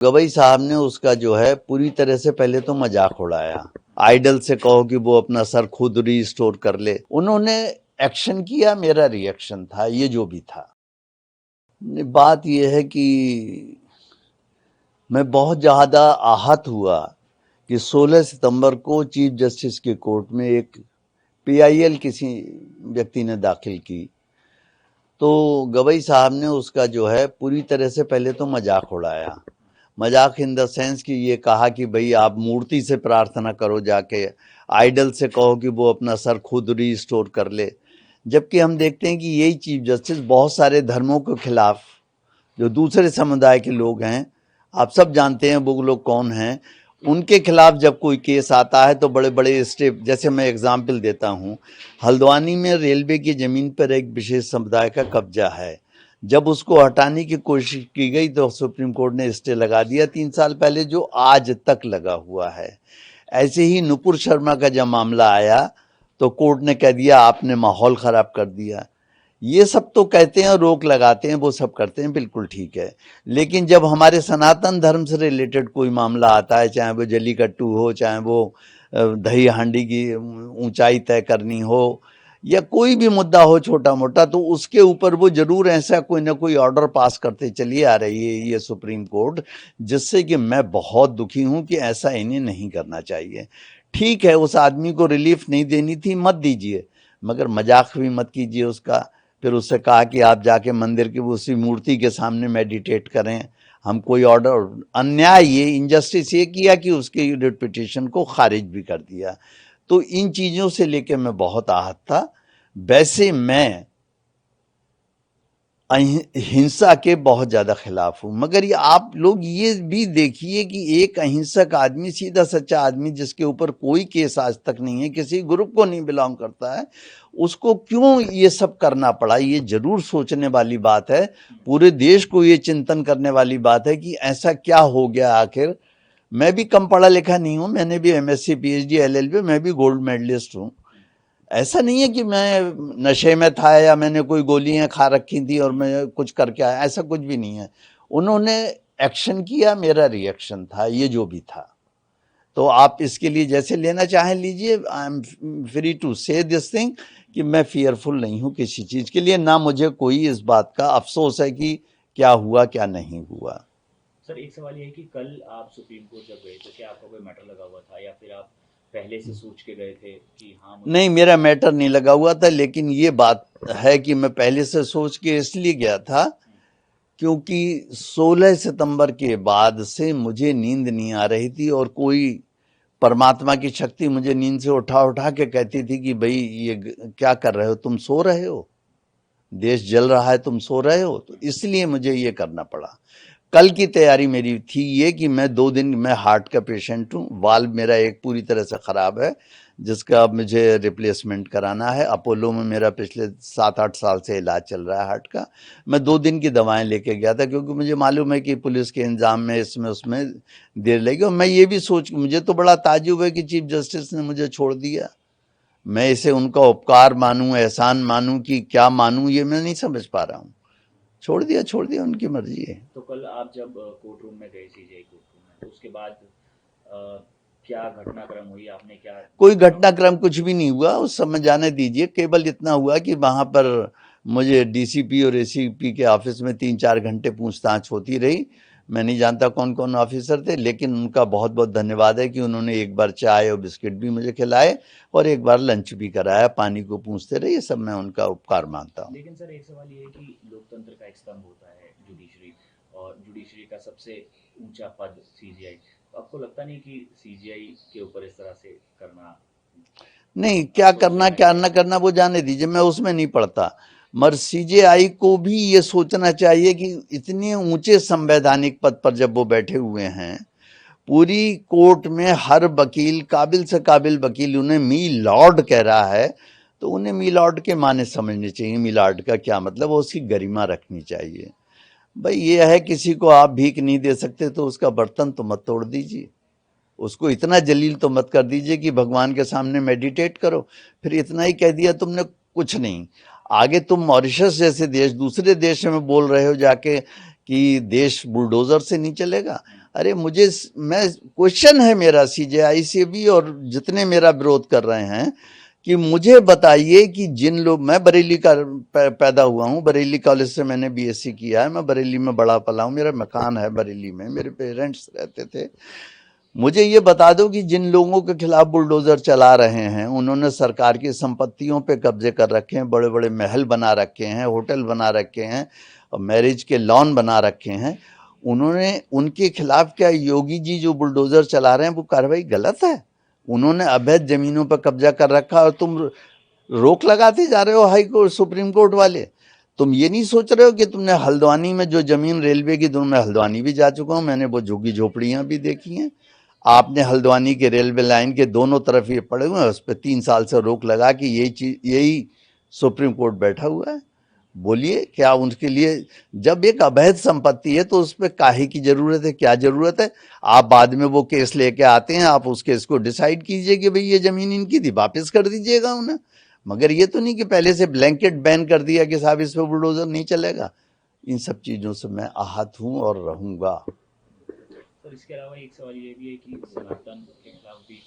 गवई साहब ने उसका जो है पूरी तरह से पहले तो मजाक उड़ाया। आइडल से कहो कि वो अपना सर खुद रीस्टोर कर ले। उन्होंने एक्शन किया, मेरा रिएक्शन था, ये जो भी था। बात ये है कि मैं बहुत ज्यादा आहत हुआ कि 16 सितंबर को चीफ जस्टिस के कोर्ट में एक पीआईएल किसी व्यक्ति ने दाखिल की, तो गवई साहब ने उसका जो है पूरी तरह से पहले तो मजाक उड़ाया। मजाक इन द सेंस कि ये कहा कि भाई आप मूर्ति से प्रार्थना करो, जाके आइडल से कहो कि वो अपना सर खुद रीस्टोर कर ले। जबकि हम देखते हैं कि यही चीफ जस्टिस बहुत सारे धर्मों के खिलाफ, जो दूसरे समुदाय के लोग हैं, आप सब जानते हैं वो लोग कौन हैं, उनके खिलाफ जब कोई केस आता है तो बड़े बड़े स्टेप, जैसे मैं एग्जाम्पल देता हूँ, हल्द्वानी में रेलवे की जमीन पर एक विशेष समुदाय का कब्जा है। जब उसको हटाने की कोशिश की गई तो सुप्रीम कोर्ट ने स्टे लगा दिया 3 साल पहले, जो आज तक लगा हुआ है। ऐसे ही नुपुर शर्मा का जब मामला आया तो कोर्ट ने कह दिया आपने माहौल खराब कर दिया। ये सब तो कहते हैं, रोक लगाते हैं, वो सब करते हैं, बिल्कुल ठीक है। लेकिन जब हमारे सनातन धर्म से रिलेटेड कोई मामला आता है, चाहे वो जल्लीकट्टू हो, चाहे वो दही हांडी की ऊंचाई तय करनी हो, या कोई भी मुद्दा हो छोटा मोटा, तो उसके ऊपर वो जरूर ऐसा कोई ना कोई ऑर्डर पास करते चली आ रही है ये सुप्रीम कोर्ट, जिससे कि मैं बहुत दुखी हूं कि ऐसा इन्हें नहीं करना चाहिए। ठीक है, उस आदमी को रिलीफ नहीं देनी थी, मत दीजिए, मगर मजाक भी मत कीजिए उसका। फिर उससे कहा कि आप जाके मंदिर की उसी मूर्ति के सामने मेडिटेट करें, हम कोई ऑर्डर, अन्याय, ये इनजस्टिस ये किया कि उसके रिट पिटीशन को खारिज भी कर दिया। तो इन चीजों से लेके मैं बहुत आहत था। वैसे मैं हिंसा के बहुत ज्यादा खिलाफ हूं, मगर ये आप लोग ये भी देखिए कि एक अहिंसक आदमी, सीधा सच्चा आदमी, जिसके ऊपर कोई केस आज तक नहीं है, किसी ग्रुप को नहीं बिलोंग करता है, उसको क्यों ये सब करना पड़ा। ये जरूर सोचने वाली बात है, पूरे देश को ये चिंतन करने वाली बात है कि ऐसा क्या हो गया आखिर। मैं भी कम पढ़ा लिखा नहीं हूं, मैंने भी एमएससी पीएचडी एलएलबी, मैं भी गोल्ड मेडलिस्ट हूं। ऐसा नहीं है कि मैं नशे में था या मैंने कोई गोलियां खा रखी थी और मैं कुछ करके आया, ऐसा कुछ भी नहीं है। उन्होंने एक्शन किया, मेरा रिएक्शन था, ये जो भी था। तो आप इसके लिए जैसे लेना चाहें लीजिए, आई एम फ्री टू से दिस थिंग कि मैं फियरफुल नहीं हूं किसी चीज के लिए, ना मुझे कोई इस बात का अफसोस है कि क्या हुआ क्या नहीं हुआ। सर एक सवाल ये है कि कल आप सुप्रीम कोर्ट जब गए तो क्या आपका कोई मैटर लगा हुआ था या फिर आप पहले से सोच के गए थे कि हाँ मुझे। नहीं, मेरा मैटर नहीं लगा हुआ था, लेकिन ये बात है कि मैं पहले से सोच के इसलिए गया था क्योंकि 16 सितंबर के बाद से मुझे नींद नहीं आ रही थी, और कोई परमात्मा की शक्ति मुझे नींद से उठा उठा के कहती थी कि भाई ये क्या कर रहे हो, तुम सो रहे हो, देश जल रहा है, तुम सो रहे हो। तो इसलिए मुझे ये करना पड़ा। कल की तैयारी मेरी थी ये कि मैं 2 दिन, मैं हार्ट का पेशेंट हूँ, वाल्व मेरा एक पूरी तरह से खराब है, जिसका अब मुझे रिप्लेसमेंट कराना है। अपोलो में मेरा पिछले 7-8 साल से इलाज चल रहा है हार्ट का। मैं 2 दिन की दवाएं लेके गया था क्योंकि मुझे मालूम है कि पुलिस के इंतजाम में इसमें उसमें देर लगेगी। और मैं ये भी सोच, मुझे तो बड़ा ताज्जुब है कि चीफ जस्टिस ने मुझे छोड़ दिया। मैं इसे उनका उपकार मानूं, एहसान मानूं कि क्या मानूं, ये मैं नहीं समझ पा रहा हूँ। छोड़ दिया, छोड़ दिया, उनकी मर्जी है। तो कल आप जब कोर्ट रूम में गए सीजीआई कोर्ट रूम में तो उसके बाद क्या घटनाक्रम हुई, आपने क्या कोई देखा? घटनाक्रम कुछ भी नहीं हुआ उस समय, जाने दीजिए। केवल इतना हुआ कि वहां पर मुझे डीसीपी और एसीपी के ऑफिस में 3-4 घंटे पूछताछ होती रही। मैं नहीं जानता कौन कौन ऑफिसर थे, लेकिन उनका बहुत बहुत धन्यवाद है कि उन्होंने एक बार चाय और बिस्किट भी मुझे खिलाए और एक बार लंच भी कराया, पानी को पूछते रहे। ये सब मैं उनका उपकार मानता हूँ। लेकिन सर एक सवाल ये है कि लोकतंत्र का एक स्तंभ होता है जुडिशरी, और जुडिशरी का सबसे ऊंचा पद सीजीआई। तो आपको लगता नहीं कि सीजीआई के ऊपर इस तरह से करना नहीं, क्या करना सोचना क्या चाहिए? न करना वो जाने दीजिए, मैं उसमें नहीं पड़ता। मगर सीजेआई को भी ये सोचना चाहिए कि इतने ऊंचे संवैधानिक पद पर जब वो बैठे हुए हैं, पूरी कोर्ट में हर वकील, काबिल से काबिल वकील उन्हें मी लॉर्ड कह रहा है, तो उन्हें मी लॉर्ड के माने समझने चाहिए। मी लॉर्ड का क्या मतलब, उसकी गरिमा रखनी चाहिए। भाई ये है, किसी को आप भीख नहीं दे सकते तो उसका बर्तन तो मत तोड़ दीजिए, उसको इतना जलील तो मत कर दीजिए कि भगवान के सामने मेडिटेट करो। फिर इतना ही कह दिया तुमने, कुछ नहीं। आगे तुम मॉरिशस जैसे देश, दूसरे देश में बोल रहे हो जाके कि देश बुलडोजर से नहीं चलेगा। अरे मैं क्वेश्चन है मेरा सीजेआई से भी और जितने मेरा विरोध कर रहे हैं कि मुझे बताइए कि जिन लोग, मैं बरेली का पैदा हुआ हूँ, बरेली कॉलेज से मैंने बीएससी किया है, मैं बरेली में बड़ा पला हूँ, मेरा मकान है बरेली में, मेरे पेरेंट्स रहते थे। मुझे ये बता दो कि जिन लोगों के खिलाफ बुलडोजर चला रहे हैं, उन्होंने सरकार की संपत्तियों पे कब्जे कर रखे हैं, बड़े बड़े महल बना रखे हैं, होटल बना रखे हैं और मैरिज के लॉन बना रखे हैं, उन्होंने, उनके खिलाफ क्या योगी जी जो बुलडोजर चला रहे हैं वो कार्रवाई गलत है? उन्होंने अवैध जमीनों पर कब्जा कर रखा और तुम रोक लगाते जा रहे हो, हाई कोर्ट सुप्रीम कोर्ट वाले। तुम ये नहीं सोच रहे हो कि तुमने हल्द्वानी में जो जमीन रेलवे की, मैं हल्द्वानी भी जा चुका हूँ, मैंने वो झुग्गी झोपड़ियां भी देखी हैं। आपने हल्द्वानी के रेलवे लाइन के दोनों तरफ ये पड़े हुए हैं, उस पर 3 साल से रोक लगा कि यही चीज, यही सुप्रीम कोर्ट बैठा हुआ है। बोलिए क्या उनके लिए, जब एक अवैध संपत्ति है तो उस पर काहे की जरूरत है, क्या जरूरत है? आप बाद में वो केस लेके आते हैं, आप उस केस को डिसाइड कीजिए कि भाई ये जमीन इनकी थी, वापस कर दीजिएगा उन्हें। मगर ये तो नहीं कि पहले से ब्लैंकेट बैन कर दिया कि साहब इस पर बुलडोजर नहीं चलेगा। इन सब चीजों से मैं आहत हूं और रहूंगा। सर इसके अलावा एक सवाल ये भी है कि सनातन के खिलाफ भी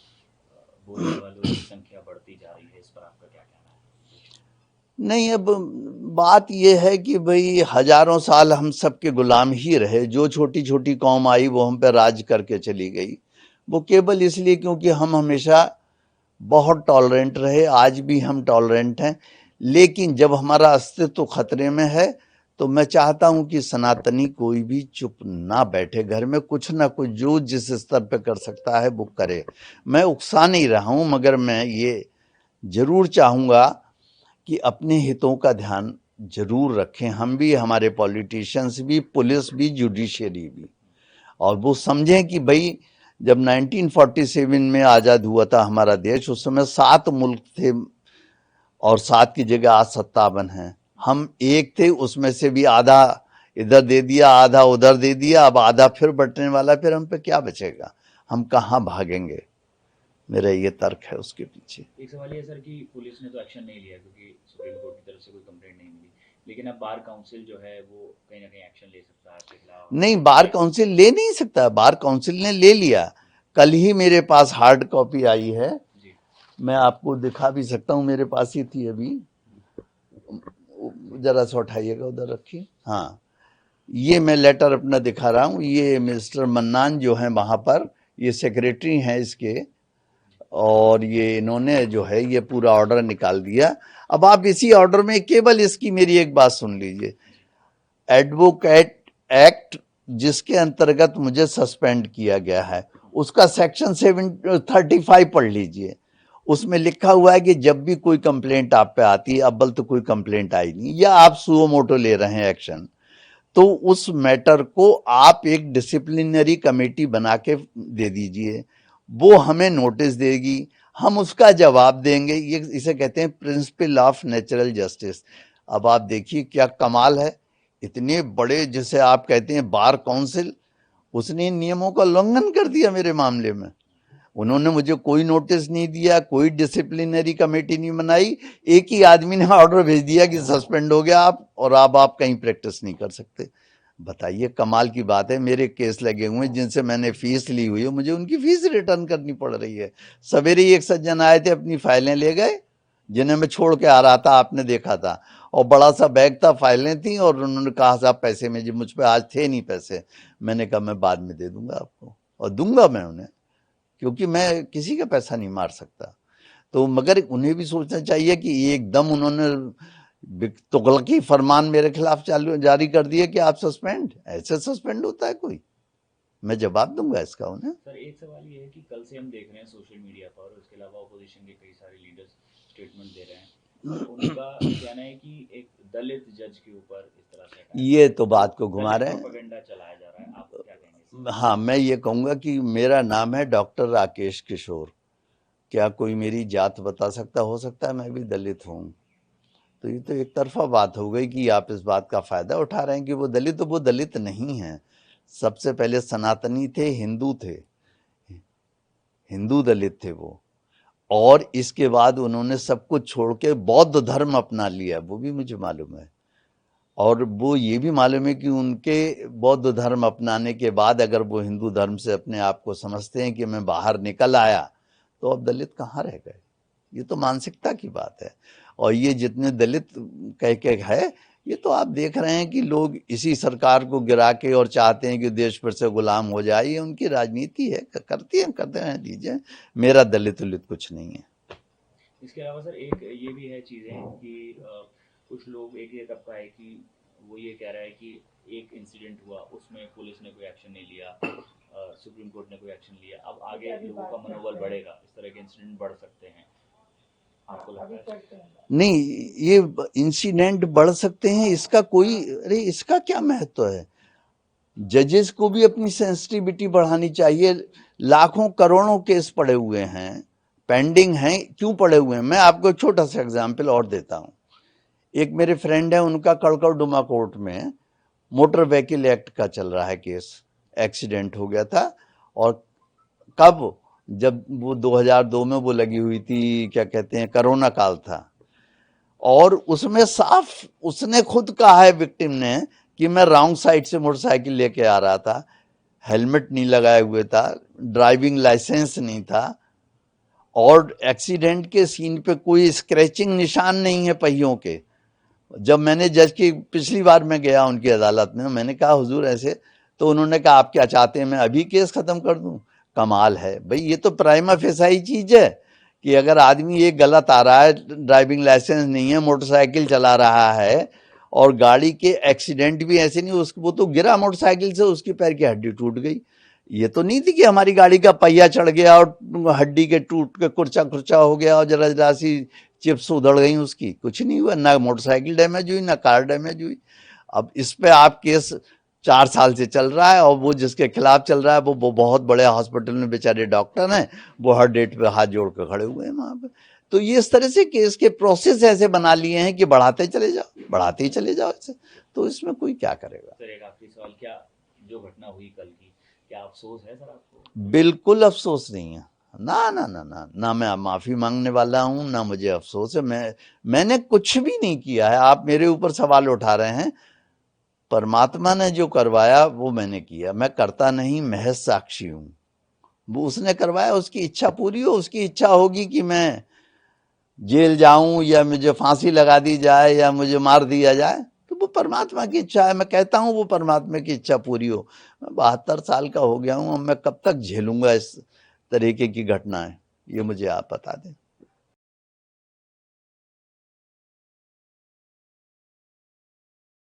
बोलने वालों की संख्या बढ़ती जा रही है, इस पर आपका क्या कहना है? नहीं, अब बात यह है कि भाई हजारों साल हम सबके गुलाम ही रहे, जो छोटी छोटी कौम आई वो हम पे राज करके चली गई, वो केवल इसलिए क्योंकि हम हमेशा बहुत टॉलरेंट रहे, आज भी हम टॉलरेंट हैं। लेकिन जब हमारा अस्तित्व खतरे में है तो मैं चाहता हूं कि सनातनी कोई भी चुप ना बैठे, घर में कुछ ना कुछ जो जिस स्तर पे कर सकता है वो करे। मैं उकसा नहीं रहा हूं, मगर मैं ये जरूर चाहूंगा कि अपने हितों का ध्यान जरूर रखें, हम भी, हमारे पॉलिटिशियंस भी, पुलिस भी, जुडिशियरी भी, और वो समझें कि भाई जब 1947 में आज़ाद हुआ था हमारा देश, उस समय 7 मुल्क थे और 7 की जगह आज 57 हैं। हम एक थे, उसमें से भी आधा इधर दे दिया, आधा उधर दे दिया, अब आधा फिर बंटने वाला, फिर हम पे क्या बचेगा? हम कहाँ भागेंगे? मेरा ये तर्क है उसके पीछे। एक सवाल ये है सर कि पुलिस ने तो एक्शन नहीं लिया क्योंकि सुप्रीम कोर्ट की तरफ से कोई कंप्लेंट नहीं मिली, लेकिन अब बार काउंसिल जो है वो कहीं ना कहीं एक्शन ले सकता है आपके खिलाफ। नहीं, बार काउंसिल ले नहीं सकता, बार काउंसिल ने ले लिया। कल ही मेरे पास हार्ड कॉपी आई है, जी मैं आपको दिखा भी सकता हूँ, मेरे पास ही थी अभी, जरा सा उठाइएगा, उधर रखिए। हाँ, ये मैं लेटर अपना दिखा रहा हूँ, ये मिस्टर मन्नान जो है वहाँ पर, ये सेक्रेटरी हैं इसके, और ये इन्होंने जो है ये पूरा ऑर्डर निकाल दिया। अब आप इसी ऑर्डर में केवल इसकी मेरी एक बात सुन लीजिए, एडवोकेट एक्ट जिसके अंतर्गत मुझे सस्पेंड किया गया है, उसका सेक्शन 735 पढ़ लीजिए। उसमें लिखा हुआ है कि जब भी कोई कंप्लेंट आप पे आती है, अव्वल तो कोई कंप्लेंट आई नहीं, या आप सुओ मोटो ले रहे हैं एक्शन, तो उस मैटर को आप एक डिसिप्लिनरी कमेटी बना के दे दीजिए, वो हमें नोटिस देगी, हम उसका जवाब देंगे। ये इसे कहते हैं प्रिंसिपल ऑफ नेचुरल जस्टिस। अब आप देखिए क्या कमाल है, इतने बड़े, जिसे आप कहते हैं बार काउंसिल, उसने इन नियमों का उल्लंघन कर दिया मेरे मामले में। उन्होंने मुझे कोई नोटिस नहीं दिया, कोई डिसिप्लिनरी कमेटी नहीं बनाई, एक ही आदमी ने ऑर्डर भेज दिया कि सस्पेंड हो गया आप, और अब आप कहीं प्रैक्टिस नहीं कर सकते। बताइए, कमाल की बात है। मेरे केस लगे हुए हैं जिनसे मैंने फीस ली हुई है, मुझे उनकी फीस रिटर्न करनी पड़ रही है। सवेरे ही एक सज्जन आए थे, अपनी फाइलें ले गए, जिन्हें मैं छोड़ के आ रहा था, आपने देखा था, और बड़ा सा बैग था, फाइलें थी, और उन्होंने कहा साहब पैसे में, जी मुझ पे आज थे नहीं पैसे। मैंने कहा मैं बाद में दे दूंगा आपको, और दूंगा मैं उन्हें, क्योंकि मैं किसी का पैसा नहीं मार सकता। तो मगर उन्हें भी सोचना चाहिए कि एकदम उन्होंने तुगलकी फरमान मेरे खिलाफ चालू जारी कर दिए कि आप सस्पेंड, ऐसे सस्पेंड होता है कोई? मैं जवाब दूंगा इसका उन्हें। सर एक सवाल ये है कि कल से हम देख रहे हैं सोशल मीडिया पर, और उसके अलावा ऑपोजिशन के कई सारे लीडर्स स्टेटमेंट दे रहे हैं, और उनका कहना है कि एक दलित जज के ऊपर इस तरह से ये तो बात को घुमा रहे हैं, प्रोपेगेंडा चलाया जा रहा है, आप क्या कहेंगे? हाँ, मैं ये कहूंगा कि मेरा नाम है डॉक्टर राकेश किशोर, क्या कोई मेरी जात बता सकता? हो सकता है मैं भी दलित हूँ। तो ये तो एक तरफा बात हो गई कि आप इस बात का फायदा उठा रहे हैं कि वो दलित, तो वो दलित नहीं है। सबसे पहले सनातनी थे, हिंदू थे, हिंदू दलित थे वो, और इसके बाद उन्होंने सब कुछ छोड़ के बौद्ध धर्म अपना लिया, वो भी मुझे मालूम है। और वो ये भी मालूम है कि उनके बौद्ध धर्म अपनाने के बाद अगर वो हिंदू धर्म से अपने आप को समझते हैं कि मैं बाहर निकल आया, तो अब दलित कहाँ रह गए। ये तो मानसिकता की बात है। और ये जितने दलित कह के है, ये तो आप देख रहे हैं कि लोग इसी सरकार को गिरा के और चाहते हैं कि देश पर से गुलाम हो जाए। ये उनकी राजनीति है, करते हैं दीजिए। मेरा दलित उलित कुछ नहीं है। इसके अलावा सर एक ये भी है चीज़ें कि कुछ लोग एक ये तबका है कि वो ये कह रहा है कि एक इंसिडेंट हुआ उसमें पुलिस ने कोई एक्शन नहीं लिया, सुप्रीम कोर्ट ने कोई एक्शन लिया, अब आगे लोगों का मनोबल बढ़ेगा, इस तरह के इंसिडेंट बढ़ सकते हैं, आपको लगता है? नहीं, ये इंसिडेंट बढ़ सकते हैं, इसका कोई, अरे इसका क्या महत्व है। जजेस को भी अपनी सेंसिटिविटी बढ़ानी चाहिए। लाखों करोड़ों केस पड़े हुए हैं, पेंडिंग हैं, क्यों पड़े हुए हैं। मैं आपको एक छोटा सा एग्जाम्पल और देता हूं। एक मेरे फ्रेंड है, उनका कड़कड़डुमा कोर्ट में मोटर व्हीकल एक्ट का चल रहा है केस। एक्सीडेंट हो गया था, और कब, जब वो 2002 में वो लगी हुई थी, क्या कहते हैं, कोरोना काल था। और उसमें साफ उसने खुद कहा है, विक्टिम ने, कि मैं रॉन्ग साइड से मोटरसाइकिल लेके आ रहा था, हेलमेट नहीं लगाए हुए था, ड्राइविंग लाइसेंस नहीं था, और एक्सीडेंट के सीन पे कोई स्क्रैचिंग निशान नहीं है पहियों के। जब मैंने जज की पिछली बार मैं गया उनकी अदालत में, मैंने कहा हुजूर ऐसे, तो उन्होंने कहा आप क्या चाहते हैं मैं अभी केस खत्म कर दूं। कमाल है भाई, ये तो प्राइमा फेसाई चीज है कि अगर आदमी ये गलत आ रहा है, ड्राइविंग लाइसेंस नहीं है, मोटरसाइकिल चला रहा है, और गाड़ी के एक्सीडेंट भी ऐसे नहीं, उसको वो तो गिरा मोटरसाइकिल से, उसकी पैर की हड्डी टूट गई। ये तो नहीं थी कि हमारी गाड़ी का पहिया चढ़ गया और हड्डी के टूट के कुर्चा कुर्चा हो गया और जरा जरा सी चिप्स उधड़ गई उसकी। कुछ नहीं हुआ, ना मोटरसाइकिल डैमेज हुई, ना कार डैमेज हुई। अब इस पे आप केस 4 साल से चल रहा है, और वो जिसके खिलाफ चल रहा है वो बहुत बड़े हॉस्पिटल में बेचारे डॉक्टर हैं, वो हर डेट पे हाथ जोड़ कर खड़े हुए हैं वहां पे। तो ये इस तरह से केस के प्रोसेस ऐसे बना लिए हैं कि बढ़ाते चले जाओ, बढ़ाते ही चले जाओ ऐसे। तो इसमें कोई क्या करेगा। सर एक आखिरी सवाल, क्या जो घटना हुई कल की, क्या अफसोस है सर आपको? बिल्कुल अफसोस नहीं है। ना ना ना ना ना, मैं माफी मांगने वाला हूं, ना मुझे अफसोस है। मैंने कुछ भी नहीं किया है। आप मेरे ऊपर सवाल उठा रहे हैं। परमात्मा ने जो करवाया वो मैंने किया, मैं करता नहीं, महज साक्षी हूं। वो उसने करवाया, उसकी इच्छा पूरी हो। उसकी इच्छा होगी कि मैं जेल जाऊं, या मुझे फांसी लगा दी जाए, या मुझे मार दिया जाए, तो वो परमात्मा की इच्छा है। मैं कहता हूं वो परमात्मा की इच्छा पूरी हो। मैं 72 साल का हो गया हूं, अब मैं कब तक झेलूंगा इस तरीके की घटनाएं, ये मुझे आप बता दें।